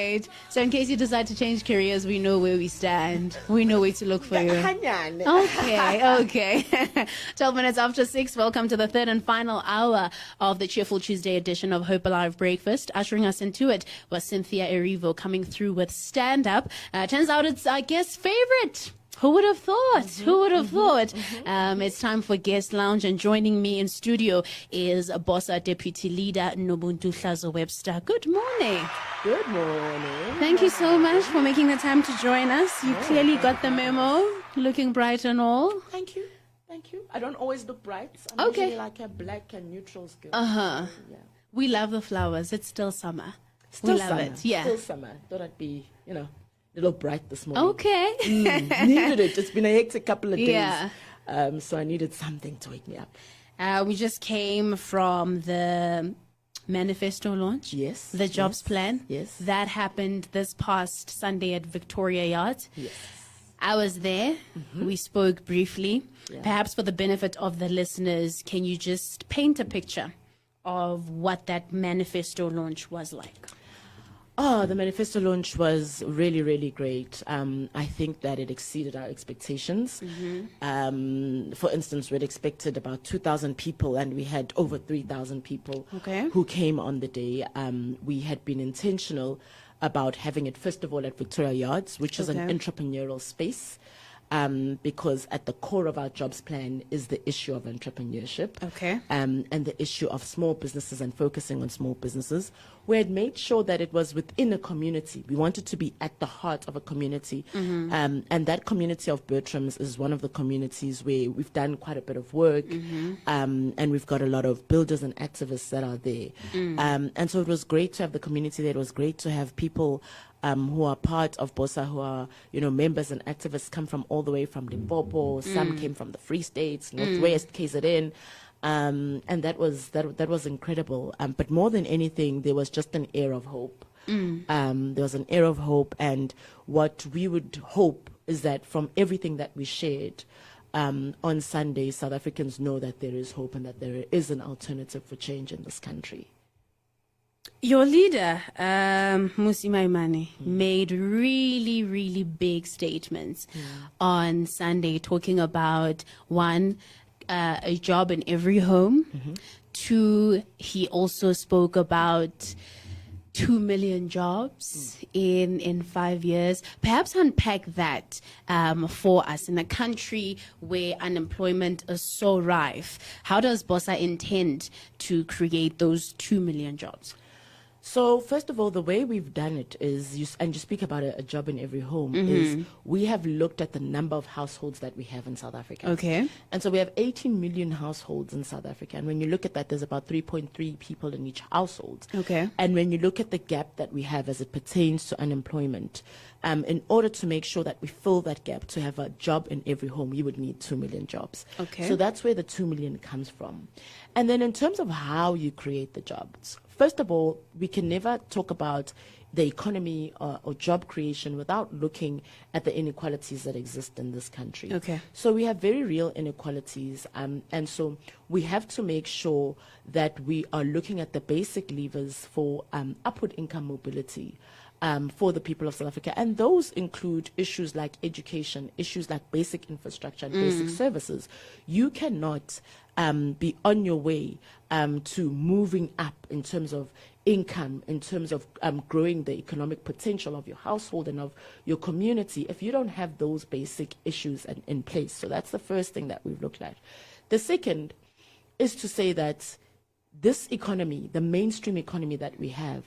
great. So in case you decide to change careers, we know where we stand. We know where to look for you. Okay. 12 minutes after 6. Welcome to the third and final hour of the Cheerful Tuesday edition of Hope Alive Breakfast. Ushering us into it was Cynthia Erivo coming through with Stand Up. Turns out it's our guest's favorite. Who would have thought? It's time for Guest Lounge, and joining me in studio is Bossa Deputy Leader Nobuntu Webster. Good morning. Good morning. Thank you so much for making the time to join us. You clearly got the memo, looking bright and all. Thank you. I don't always look bright. I'm usually like a black and neutral skin. Yeah. We love the flowers. It's still summer. We love it. Yeah. Still summer. Thought I'd be, a little bright this morning. Okay. Needed it. It's been a hectic couple of days. Yeah. So I needed something to wake me up. We just came from the manifesto launch. Yes. The jobs plan. Yes. That happened this past Sunday at Victoria Yard. Yes. I was there. We spoke briefly. Yeah. Perhaps for the benefit of the listeners, can you just paint a picture of what that manifesto launch was like? Oh, the manifesto launch was really, really great. I think that it exceeded our expectations. For instance, we had expected about 2,000 people, and we had over 3,000 people who came on the day. We had been intentional about having it, first of all, at Victoria Yards, which is an entrepreneurial space. Because at the core of our jobs plan is the issue of entrepreneurship and the issue of small businesses and focusing on small businesses. We had made sure that it was within a community. We wanted to be at the heart of a community. And that community of Bertrams is one of the communities where we've done quite a bit of work and we've got a lot of builders and activists that are there. And so it was great to have the community there. It was great to have people who are part of Bossa, who are, members and activists, come from all the way from Limpopo. Some came from the Free States, Northwest, KZN. And that was incredible. But more than anything, there was just an air of hope. There was an air of hope. And what we would hope is that from everything that we shared, on Sunday, South Africans know that there is hope and that there is an alternative for change in this country. Your leader, Musi Maimane, made really, really big statements on Sunday, talking about, one, a job in every home. Two, he also spoke about 2 million jobs in 5 years. Perhaps unpack that for us in a country where unemployment is so rife. How does Bossa intend to create those 2 million jobs? So first of all, the way we've done it is, you speak about a job in every home, is we have looked at the number of households that we have in South Africa. And so we have 18 million households in South Africa. And when you look at that, there's about 3.3 people in each household. And when you look at the gap that we have as it pertains to unemployment, in order to make sure that we fill that gap, to have a job in every home, you would need 2 million jobs. So that's where the 2 million comes from. And then in terms of how you create the jobs, first of all, we can never talk about the economy or job creation without looking at the inequalities that exist in this country. So we have very real inequalities, and so we have to make sure that we are looking at the basic levers for upward income mobility for the people of South Africa. And those include issues like education, issues like basic infrastructure and basic services. You cannot be on your way to moving up in terms of income, in terms of growing the economic potential of your household and of your community, if you don't have those basic issues in place. So that's the first thing that we've looked at. The second is to say that this economy, the mainstream economy that we have,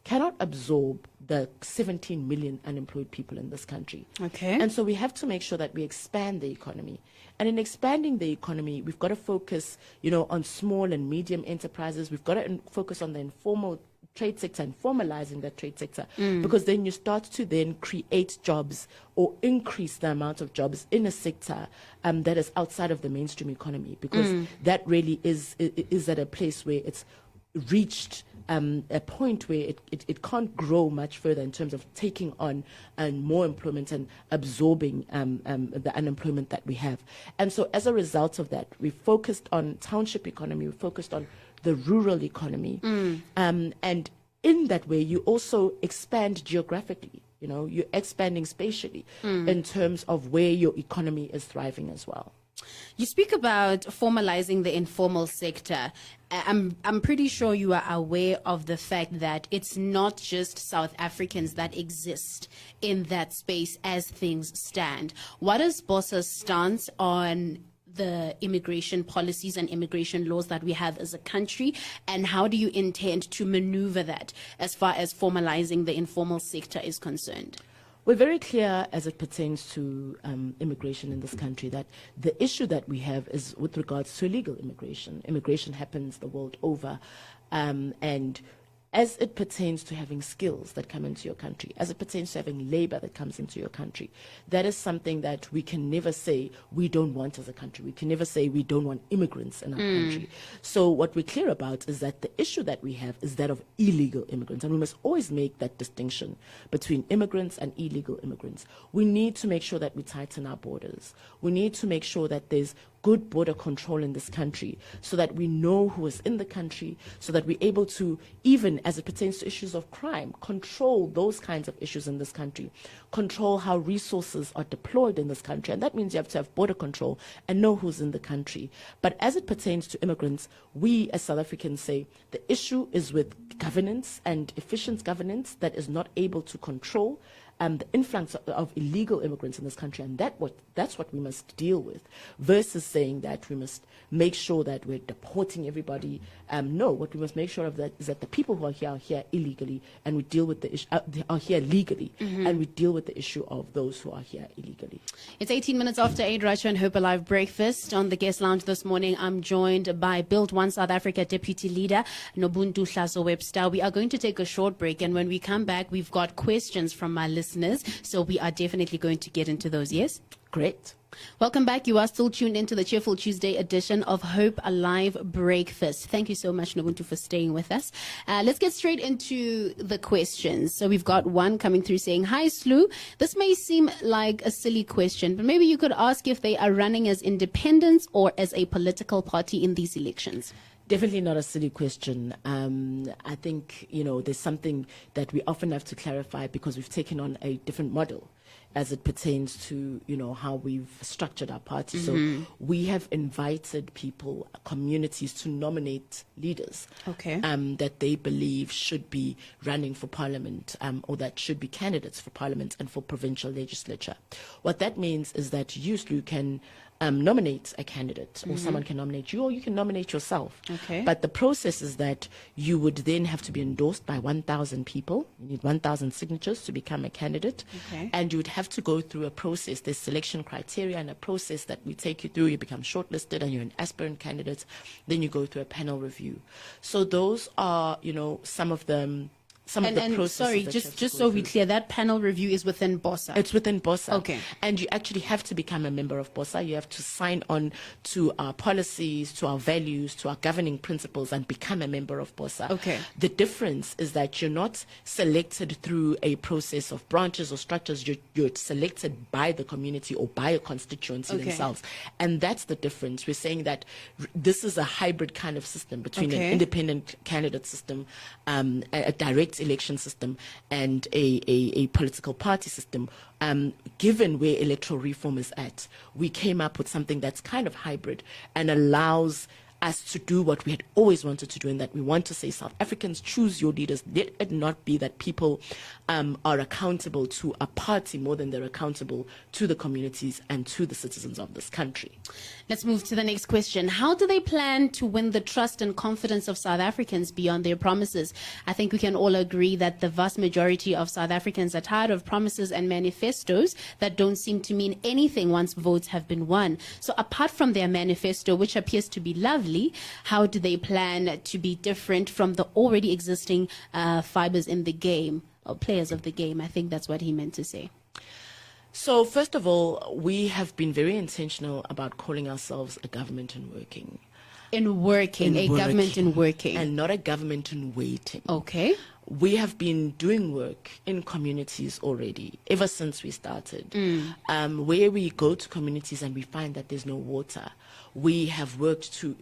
cannot absorb the 17 million unemployed people in this country. And so we have to make sure that we expand the economy. And in expanding the economy, we've got to focus, on small and medium enterprises. We've got to focus on the informal trade sector and formalizing that trade sector, because then you start to then create jobs or increase the amount of jobs in a sector that is outside of the mainstream economy, because that really is at a place where it's reached a point where it can't grow much further in terms of taking on more employment and absorbing the unemployment that we have. And so as a result of that, we focused on township economy, we focused on the rural economy. And in that way, you also expand geographically. You know, you're expanding spatially in terms of where your economy is thriving as well. You speak about formalizing the informal sector. I'm pretty sure you are aware of the fact that it's not just South Africans that exist in that space as things stand. What is BOSA's stance on the immigration policies and immigration laws that we have as a country, and how do you intend to maneuver that as far as formalizing the informal sector is concerned? We're very clear as it pertains to immigration in this country that the issue that we have is with regards to illegal immigration. Immigration happens the world over, and as it pertains to having skills that come into your country, as it pertains to having labor that comes into your country, that is something that we can never say we don't want as a country. We can never say we don't want immigrants in our country. So what we're clear about is that the issue that we have is that of illegal immigrants, and we must always make that distinction between immigrants and illegal immigrants. We need to make sure that we tighten our borders. We need to make sure that there's good border control in this country so that we know who is in the country, so that we're able to, even as it pertains to issues of crime, control those kinds of issues in this country, control how resources are deployed in this country. And that means you have to have border control and know who's in the country. But as it pertains to immigrants, we as South Africans say the issue is with governance and efficient governance that is not able to control the influx of illegal immigrants in this country, and that's what we must deal with, versus saying that we must make sure that we're deporting everybody. No, what we must make sure of that is that the people who are here illegally, and we deal with the issue, are here legally, and we deal with the issue of those who are here illegally. It's 18 minutes after 8, Racha and Hope Alive Breakfast. On the guest lounge this morning, I'm joined by Build One South Africa Deputy Leader, Nobuntu Webster. We are going to take a short break, and when we come back, we've got questions from my listeners. So we are definitely going to get into those, yes? Great. Welcome back. You are still tuned into the Cheerful Tuesday edition of Hope Alive Breakfast. Thank you so much, Nobuntu, for staying with us. Let's get straight into the questions. So we've got one coming through saying, "Hi, Slu. This may seem like a silly question, but maybe you could ask if they are running as independents or as a political party in these elections." Definitely not a silly question. I think, there's something that we often have to clarify because we've taken on a different model as it pertains to, how we've structured our party. So we have invited people, communities, to nominate leaders that they believe should be running for parliament, or that should be candidates for parliament and for provincial legislature. What that means is that you can nominate a candidate, or someone can nominate you, or you can nominate yourself. But the process is that you would then have to be endorsed by 1,000 people. You need 1,000 signatures to become a candidate. And you would have to go through a process. There's selection criteria and a process that we take you through. You become shortlisted and you're an aspirant candidate. Then you go through a panel review. So those are, some of them. Sorry, just so we're clear, that panel review is within BOSA. It's within BOSA. Okay. And you actually have to become a member of BOSA. You have to sign on to our policies, to our values, to our governing principles, and become a member of BOSA. Okay. The difference is that you're not selected through a process of branches or structures. You're selected by the community or by a constituency themselves. And that's the difference. We're saying that this is a hybrid kind of system between an independent candidate system, a direct election system, and a political party system. Given where electoral reform is at, we came up with something that's kind of hybrid and allows us to do what we had always wanted to do, in that we want to say, South Africans, choose your leaders. Let it not be that people are accountable to a party more than they're accountable to the communities and to the citizens of this country. Let's move to the next question. How do they plan to win the trust and confidence of South Africans beyond their promises? I think we can all agree that the vast majority of South Africans are tired of promises and manifestos that don't seem to mean anything once votes have been won. So apart from their manifesto, which appears to be lovely, how do they plan to be different from the already existing fibers in the game, or players of the game? I think that's what he meant to say. So first of all, we have been very intentional about calling ourselves a government in working. A government in working. And not a government in waiting. Okay. we have been doing work in communities already ever since we started. Where we go to communities and we find that there's no water, we have worked to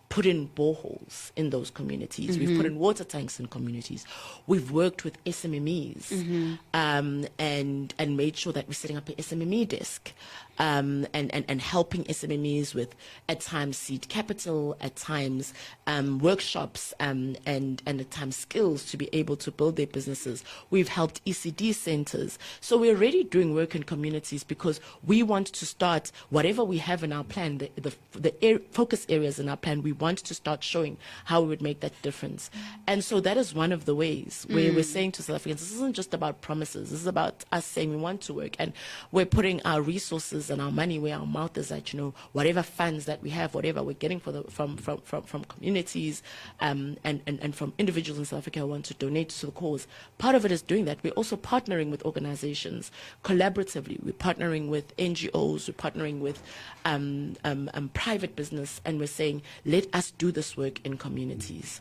put in boreholes in those communities. We've put in water tanks in communities. We've worked with SMMEs and made sure that we're setting up an SMME desk and helping SMMEs with, at times, seed capital, at times workshops and at times skills to be able to build their businesses. We've helped ECD centers. So we're already doing work in communities because we want to start whatever we have in our plan, the focus areas in our plan, we want to start showing how we would make that difference. And so that is one of the ways where we're saying to South Africans, this isn't just about promises. This is about us saying we want to work, and we're putting our resources and our money where our mouth is at. Whatever funds that we have, whatever we're getting from communities and from individuals in South Africa who want to donate to the cause. Part of it is doing that. We're also partnering with organizations collaboratively. We're partnering with NGOs. We're partnering with private business, and we're saying, let us do this work in communities.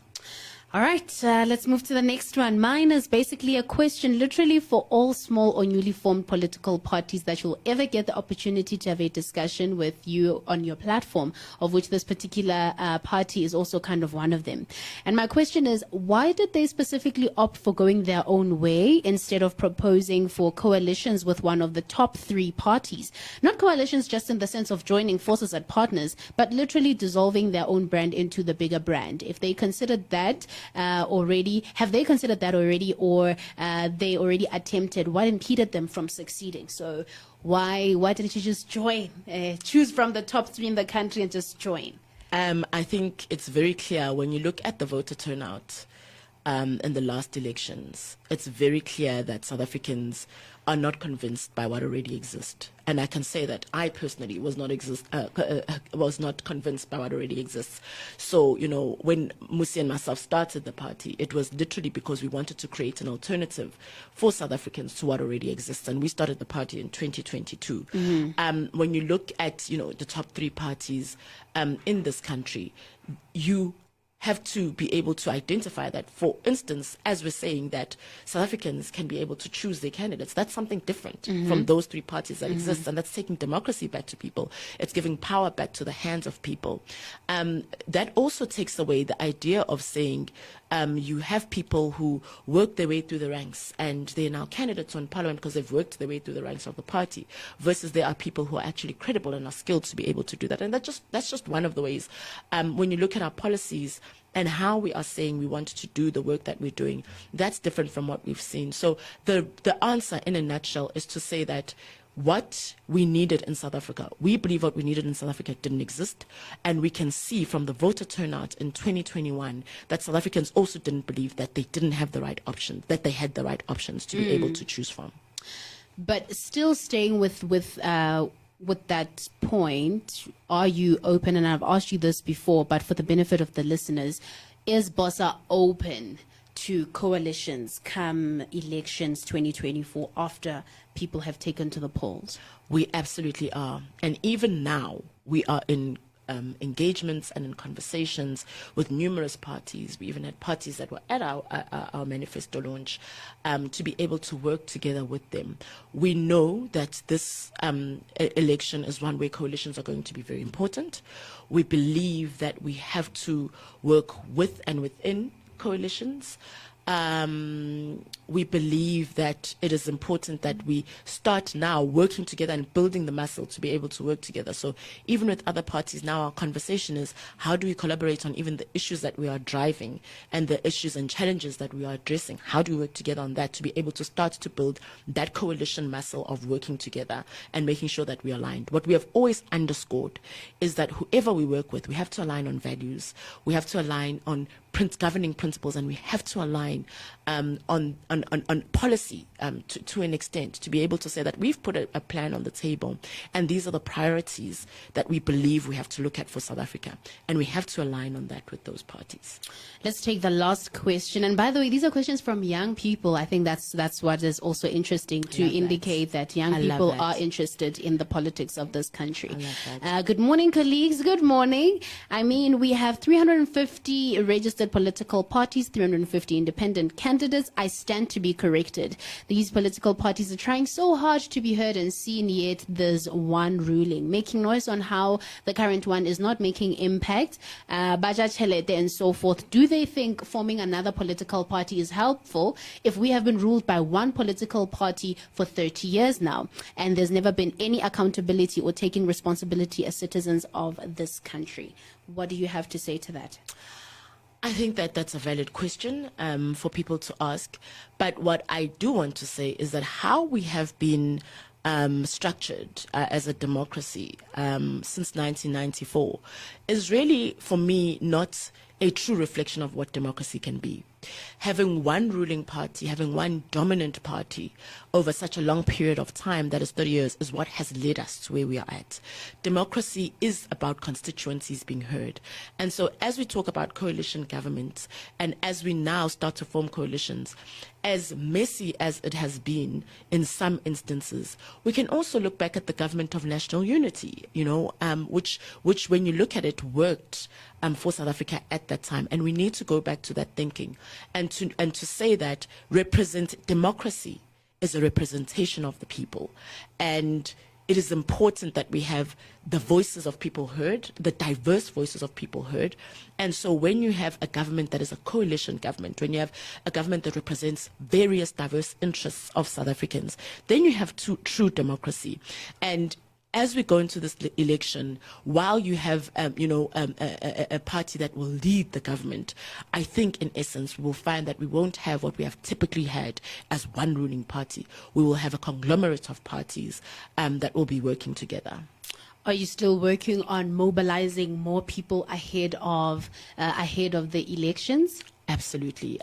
All right, let's move to the next one. Mine is basically a question literally for all small or newly formed political parties that you'll ever get the opportunity to have a discussion with you on your platform, of which this particular party is also kind of one of them. And my question is, why did they specifically opt for going their own way instead of proposing for coalitions with one of the top three parties? Not coalitions just in the sense of joining forces as partners, but literally dissolving their own brand into the bigger brand. If they considered that already, have they considered that already, or they already attempted? What impeded them from succeeding? So why didn't you just join, choose from the top three in the country and just join? I think it's very clear when you look at the voter turnout in the last elections. It's very clear that South Africans are not convinced by what already exists. And I can say that I personally was not convinced by what already exists. So, when Musi and myself started the party, it was literally because we wanted to create an alternative for South Africans to what already exists. And we started the party in 2022. When you look at, the top three parties in this country, you have to be able to identify that. For instance, as we're saying that South Africans can be able to choose their candidates, that's something different from those three parties that exist, and that's taking democracy back to people. It's giving power back to the hands of people. That also takes away the idea of saying you have people who work their way through the ranks and they're now candidates on parliament because they've worked their way through the ranks of the party, versus there are people who are actually credible and are skilled to be able to do that. And that's just one of the ways. When you look at our policies and how we are saying we want to do the work that we're doing, that's different from what we've seen. So the answer in a nutshell is to say that what we needed in South Africa, we believe what we needed in South Africa didn't exist. And we can see from the voter turnout in 2021 that South Africans also didn't believe that they didn't have the right options, that they had the right options to be able to choose from. But still staying with that point, are you open, and I've asked you this before, but for the benefit of the listeners, is BOSA open to coalitions come elections 2024 after people have taken to the polls? We absolutely are. And even now, we are in engagements and in conversations with numerous parties. We even had parties that were at our manifesto launch to be able to work together with them. We know that this election is one where coalitions are going to be very important. We believe that we have to work with and within coalitions. We believe that it is important that we start now working together and building the muscle to be able to work together. So even with other parties now, our conversation is how do we collaborate on even the issues that we are driving and the issues and challenges that we are addressing? How do we work together on that to be able to start to build that coalition muscle of working together and making sure that we are aligned? What we have always underscored is that whoever we work with, we have to align on values. We have to align on governing principles, and we have to align on policy to an extent to be able to say that we've put a plan on the table, and these are the priorities that we believe we have to look at for South Africa, and we have to align on that with those parties. Let's take the last question. And by the way, these are questions from young people. I think that's what is also interesting to indicate that young people are interested in the politics of this country. Good morning, colleagues. Good morning. I mean, we have 350 registered political parties, 350 independent candidates. candidates, I stand to be corrected. These political parties are trying so hard to be heard and seen, yet there's one ruling, making noise on how the current one is not making impact, and so forth. Do they think forming another political party is helpful if we have been ruled by one political party for 30 years now, and there's never been any accountability or taking responsibility as citizens of this country? What do you have to say to that? I think that that's a valid question for people to ask. But what I do want to say is that how we have been structured as a democracy since 1994 is really, for me, not a true reflection of what democracy can be. Having one ruling party, having one dominant party over such a long period of time, that is 30 years, is what has led us to where we are at. Democracy is about constituencies being heard. And so as we talk about coalition governments, and as we now start to form coalitions, as messy as it has been in some instances, we can also look back at the government of national unity, which when you look at it, worked for South Africa at that time. And we need to go back to that thinking and to say that democracy is a representation of the people. And it is important that we have the voices of people heard, the diverse voices of people heard. And so when you have a government that is a coalition government, when you have a government that represents various diverse interests of South Africans, then you have true democracy. And as we go into this election, while you have, a party that will lead the government, I think in essence we will find that we won't have what we have typically had as one ruling party. We will have a conglomerate of parties that will be working together. Are you still working on mobilizing more people ahead of the elections? Absolutely.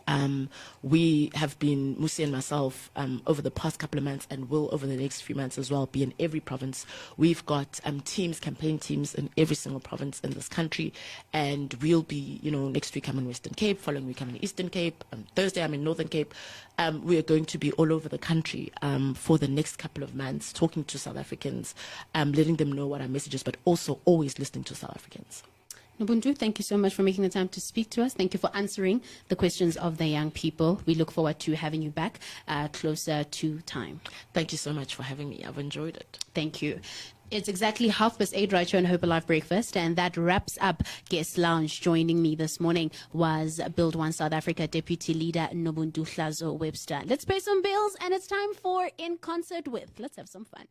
We have been, Musi and myself, over the past couple of months, and will over the next few months as well, be in every province. We've got campaign teams in every single province in this country, and we'll be, next week I'm in Western Cape, following week I'm in Eastern Cape, Thursday I'm in Northern Cape. We are going to be all over the country for the next couple of months, talking to South Africans, letting them know what our message is, but also always listening to South Africans. Nobuntu, thank you so much for making the time to speak to us. Thank you for answering the questions of the young people. We look forward to having you back closer to time. Thank you so much for having me. I've enjoyed it. Thank you. It's exactly 8:30 right here on Hope Alive Breakfast, and that wraps up Guest Lounge. Joining me this morning was Build One South Africa Deputy Leader Nobuntu Webster. Let's pay some bills, and it's time for In Concert With. Let's have some fun.